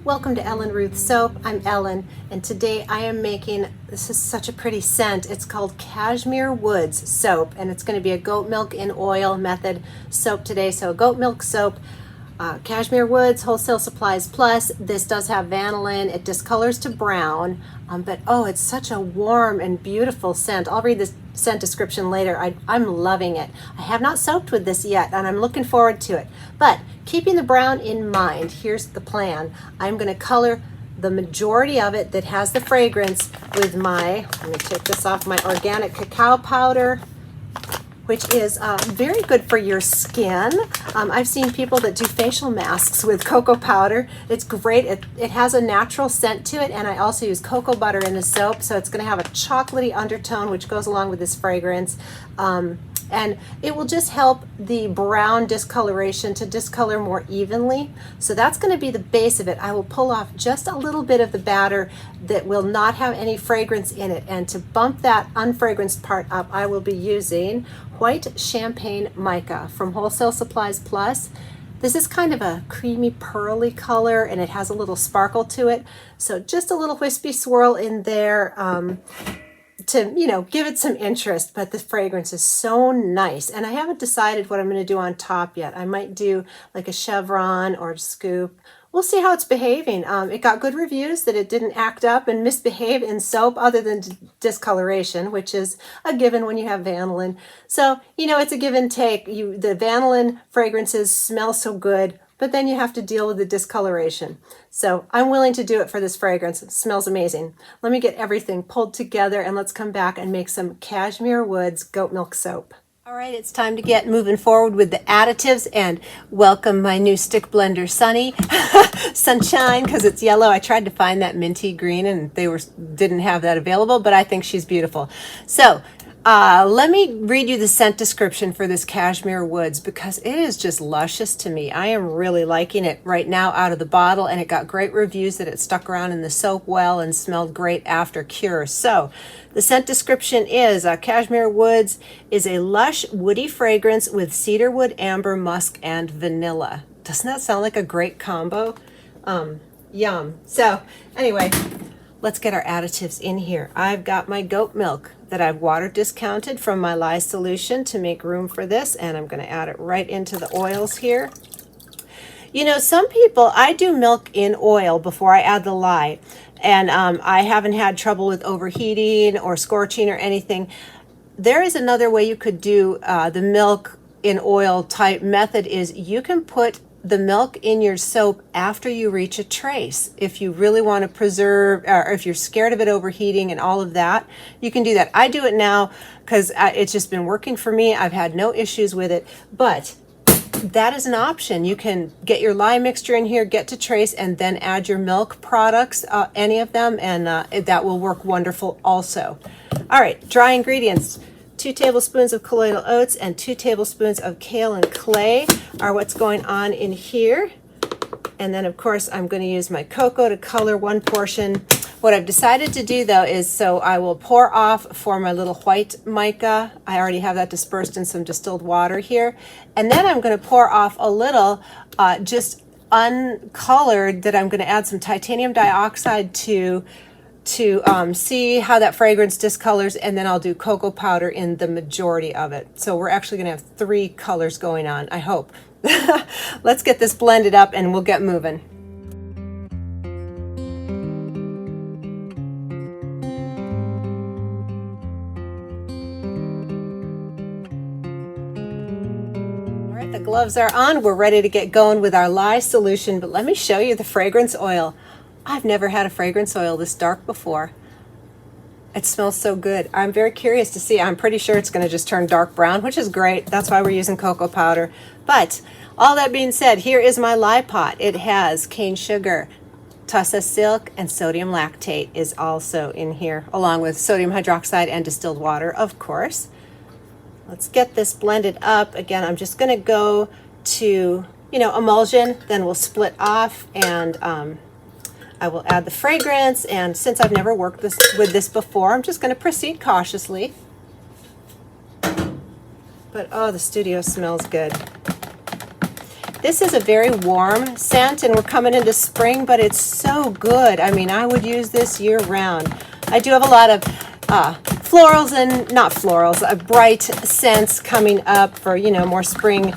Welcome to Ellen Ruth Soap. I'm Ellen, and today I am making, this is such a pretty scent. It's called Cashmere Woods soap, and it's going to be a goat milk in oil method soap today. So goat milk soap, Cashmere Woods, Wholesale Supplies Plus. This does have vanillin. It discolors to brown, but oh, it's such a warm and beautiful scent. I'll read the scent description later. I'm loving it. I have not soaped with this yet, and I'm looking forward to it. But keeping the brown in mind, here's the plan. I'm going to color the majority of it that has the fragrance with my, let me take this off, my organic cacao powder, which is very good for your skin. I've seen people that do facial masks with cocoa powder. It's great. It has a natural scent to it, and I also use cocoa butter in the soap, so it's going to have a chocolatey undertone, which goes along with this fragrance. And it will just help the brown discoloration to discolor more evenly. So that's going to be the base of it. I will pull off just a little bit of the batter that will not have any fragrance in it. And to bump that unfragranced part up, I will be using white champagne mica from Wholesale Supplies Plus. This is kind of a creamy pearly color, and it has a little sparkle to it. So just a little wispy swirl in there. To, you know, give it some interest, but the fragrance is so nice. And I haven't decided what I'm going to do on top yet. I might do like a chevron or a scoop. We'll see how it's behaving. It got good reviews that it didn't act up and misbehave in soap other than discoloration, which is a given when you have vanillin. So, you know, it's a give and take. The vanillin fragrances smell so good, but then you have to deal with the discoloration. So I'm willing to do it for this fragrance. It smells amazing. Let me get everything pulled together and let's come back and make some Cashmere Woods goat milk soap. All right, it's time to get moving forward with the additives and welcome my new stick blender, Sunny. Sunshine, because it's yellow. I tried to find that minty green and didn't have that available, but I think she's beautiful. So let me read you the scent description for this Cashmere Woods because it is just luscious to me. I am really liking it right now out of the bottle, and it got great reviews that it stuck around in the soap well and smelled great after cure. So the scent description is Cashmere Woods is a lush woody fragrance with cedarwood, amber, musk, and vanilla. Doesn't that sound like a great combo? Yum. So anyway, let's get our additives in here. I've got my goat milk that I've water discounted from my lye solution to make room for this, and I'm going to add it right into the oils here. You know, some people, I do milk in oil before I add the lye, and I haven't had trouble with overheating or scorching or anything. There is another way you could do the milk in oil type method is you can put the milk in your soap after you reach a trace. If you really want to preserve, or if you're scared of it overheating and all of that, you can do that. I do it now because it's just been working for me. I've had no issues with it, but that is an option. You can get your lye mixture in here, get to trace, and then add your milk products, any of them, and that will work wonderful also. All right, dry ingredients. 2 tablespoons of colloidal oats and 2 tablespoons of kale and clay are what's going on in here. And then of course I'm going to use my cocoa to color 1 portion. What I've decided to do though is so I will pour off for my little white mica. I already have that dispersed in some distilled water here. And then I'm going to pour off a little just uncolored that I'm going to add some titanium dioxide to see how that fragrance discolors, and then I'll do cocoa powder in the majority of it. So we're actually going to have 3 colors going on, I hope. Let's get this blended up and we'll get moving. All right, the gloves are on. We're ready to get going with our lye solution, but let me show you the fragrance oil. I've never had a fragrance oil this dark before. It smells so good. I'm very curious to see. I'm pretty sure it's going to just turn dark brown, which is great. That's why we're using cocoa powder. But all that being said, here is my lye pot. It has cane sugar, tussa silk, and sodium lactate is also in here, along with sodium hydroxide and distilled water, of course. Let's get this blended up. Again, I'm just going to go to, you know, emulsion, then we'll split off, and I will add the fragrance, and since I've never worked with this before, I'm just going to proceed cautiously. But oh, the studio smells good. This is a very warm scent, and we're coming into spring, but it's so good. I mean, I would use this year round. I do have a lot of florals and not florals, bright scents coming up for, you know, more spring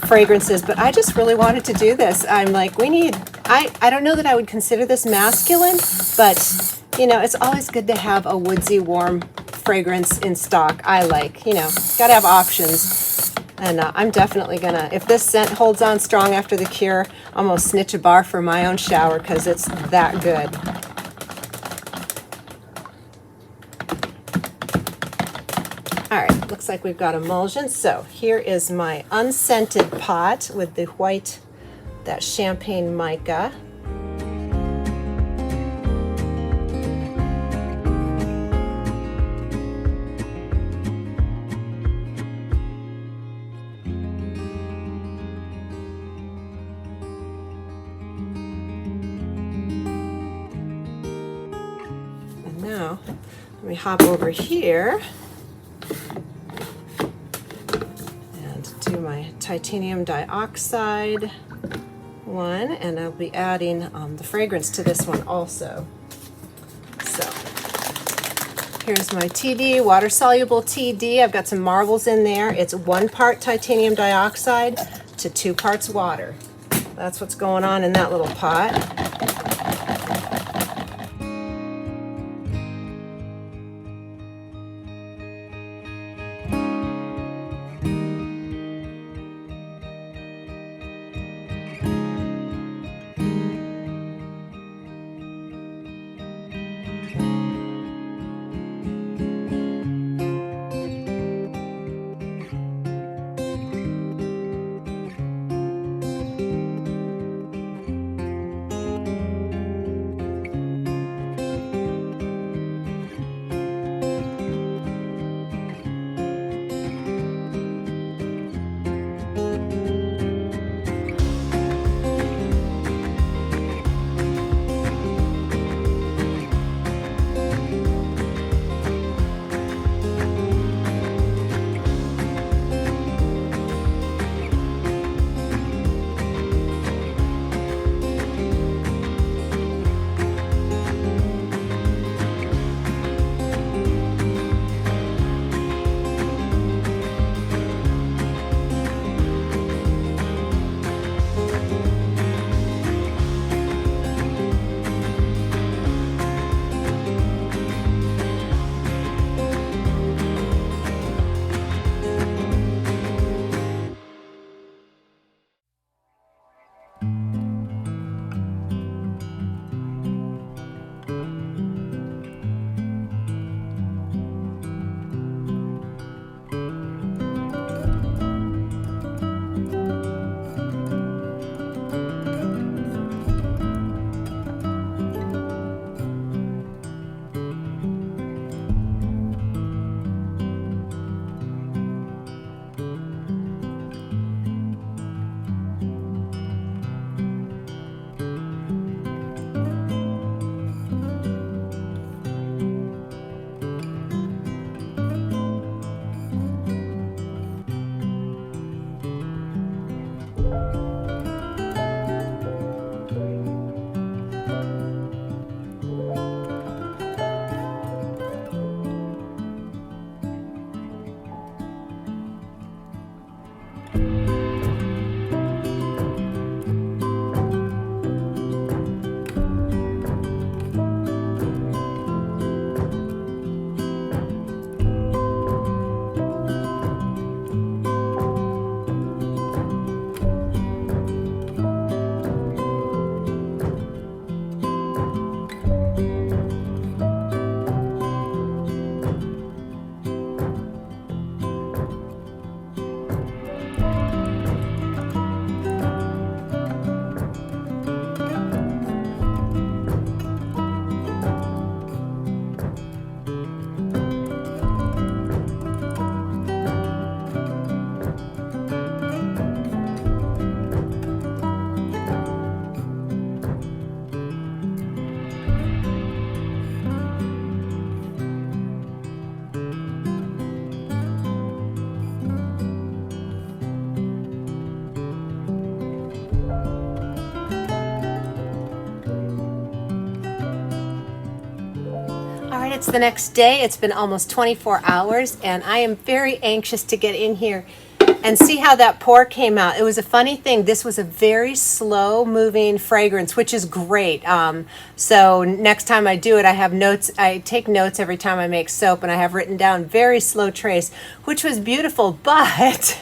fragrances, but I just really wanted to do this. I'm like, I don't know that I would consider this masculine, but you know, it's always good to have a woodsy, warm fragrance in stock. I like, you know, gotta have options. And I'm definitely gonna, if this scent holds on strong after the cure, I'm gonna snitch a bar for my own shower because it's that good. All right, looks like we've got emulsion. So here is my unscented pot with the white, that champagne mica. And now, let me hop over here my titanium dioxide one, and I'll be adding the fragrance to this one also. So here's my TD, water soluble TD. I've got some marbles in there. It's 1 part titanium dioxide to 2 parts water. That's what's going on in that little pot. It's the next day. It's been almost 24 hours, and I am very anxious to get in here and see how that pour came out. It was a funny thing. This was a very slow moving fragrance, which is great. So next time I do it, I have notes. I take notes every time I make soap, and I have written down very slow trace, which was beautiful. But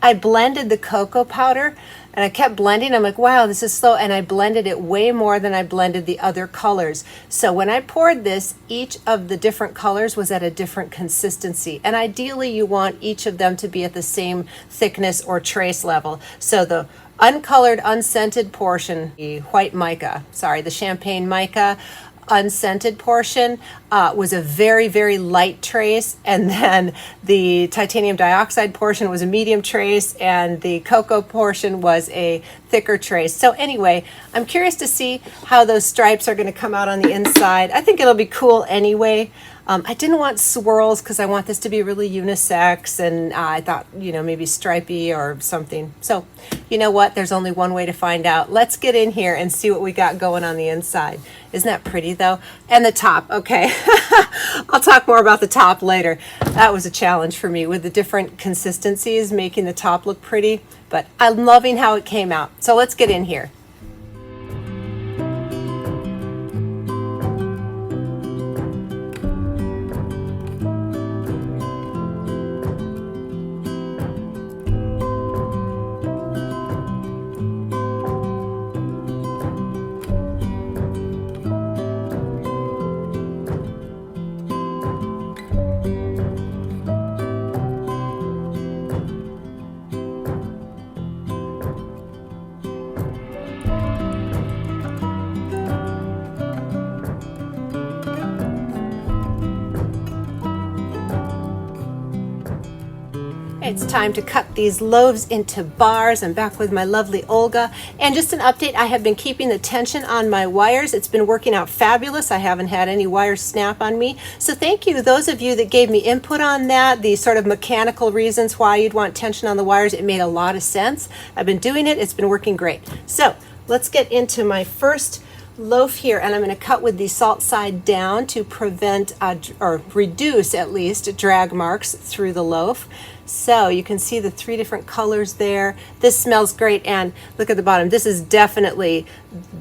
I blended the cocoa powder, and I kept blending. I'm like, wow, this is slow. And I blended it way more than I blended the other colors. So when I poured this, each of the different colors was at a different consistency. And ideally, you want each of them to be at the same thickness or trace level. So the uncolored, unscented portion, the white mica, sorry, the champagne mica, unscented portion was a very, very light trace, and then the titanium dioxide portion was a medium trace, and the cocoa portion was a thicker trace. So anyway, I'm curious to see how those stripes are going to come out on the inside. I think it'll be cool anyway. I didn't want swirls because I want this to be really unisex, and I thought, you know, maybe stripy or something. So, you know what? There's only one way to find out. Let's get in here and see what we got going on the inside. Isn't that pretty, though? And the top, okay. I'll talk more about the top later. That was a challenge for me with the different consistencies, making the top look pretty, but I'm loving how it came out. So let's get in here. It's time to cut these loaves into bars. I'm back with my lovely Olga. And just an update, I have been keeping the tension on my wires. It's been working out fabulous. I haven't had any wires snap on me. So thank you, those of you that gave me input on that, the sort of mechanical reasons why you'd want tension on the wires. It made a lot of sense. I've been doing it. It's been working great. So let's get into my first loaf here, and I'm going to cut with the salt side down to prevent or reduce at least drag marks through the loaf. So you can see the three different colors there. This smells great, and look at the bottom. This is definitely,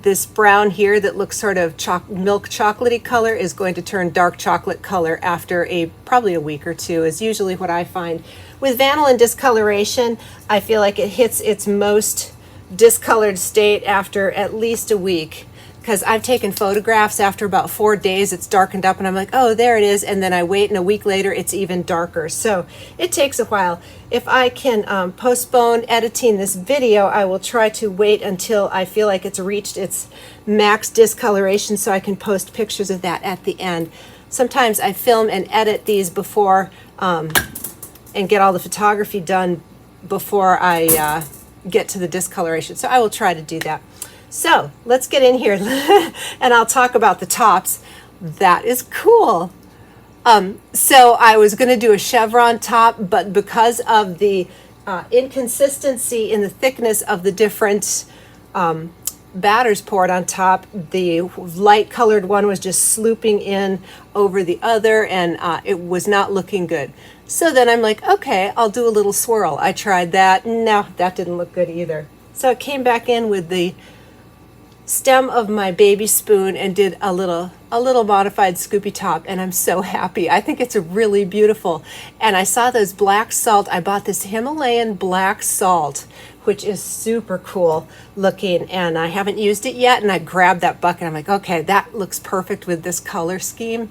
this brown here that looks sort of milk chocolatey color is going to turn dark chocolate color after probably a week or two, is usually what I find. With Vanillin discoloration, I feel like it hits its most discolored state after at least a week, because I've taken photographs after about 4 days, it's darkened up and I'm like, oh, there it is. And then I wait, and a week later, it's even darker. So it takes a while. If I can postpone editing this video, I will try to wait until I feel like it's reached its max discoloration so I can post pictures of that at the end. Sometimes I film and edit these before and get all the photography done before I get to the discoloration. So I will try to do that. So let's get in here and I'll talk about the tops. That is cool. So I was going to do a chevron top, but because of the inconsistency in the thickness of the different batters poured on top, the light colored one was just slooping in over the other, and it was not looking good. So then I'm like, okay, I'll do a little swirl. I tried that. No, that didn't look good either. So I came back in with the stem of my baby spoon and did a little modified scoopy top, and I'm so happy. I think it's really beautiful. And I saw those black salt. I bought this Himalayan Black Salt, which is super cool looking, and I haven't used it yet, and I grabbed that bucket. I'm like, okay, that looks perfect with this color scheme.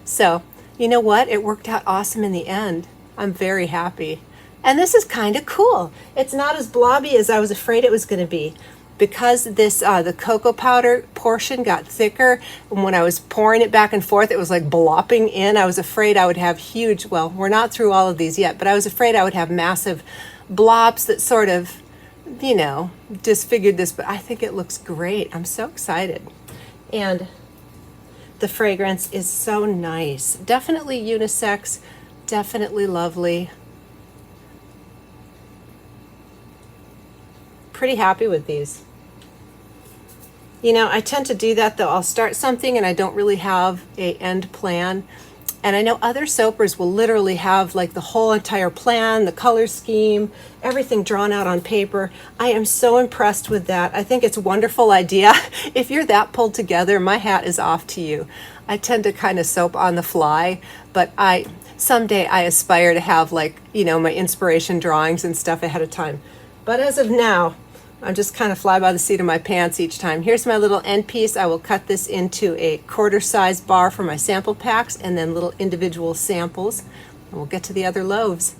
So you know what? It worked out awesome in the end. I'm very happy. And this is kind of cool. It's not as blobby as I was afraid it was going to be. Because this the cocoa powder portion got thicker, and when I was pouring it back and forth, it was like blopping in. I was afraid I would have huge, well, we're not through all of these yet, but I was afraid I would have massive blobs that sort of, you know, disfigured this, but I think it looks great. I'm so excited. And the fragrance is so nice. Definitely unisex, definitely lovely. Pretty happy with these. You know, I tend to do that though. I'll start something and I don't really have a end plan. And I know other soapers will literally have like the whole entire plan, the color scheme, everything drawn out on paper. I am so impressed with that. I think it's a wonderful idea. If you're that pulled together, my hat is off to you. I tend to kind of soap on the fly, but someday I aspire to have, like, you know, my inspiration drawings and stuff ahead of time. But as of now, I'm just kind of fly by the seat of my pants each time. Here's my little end piece. I will cut this into a quarter size bar for my sample packs and then little individual samples. And we'll get to the other loaves.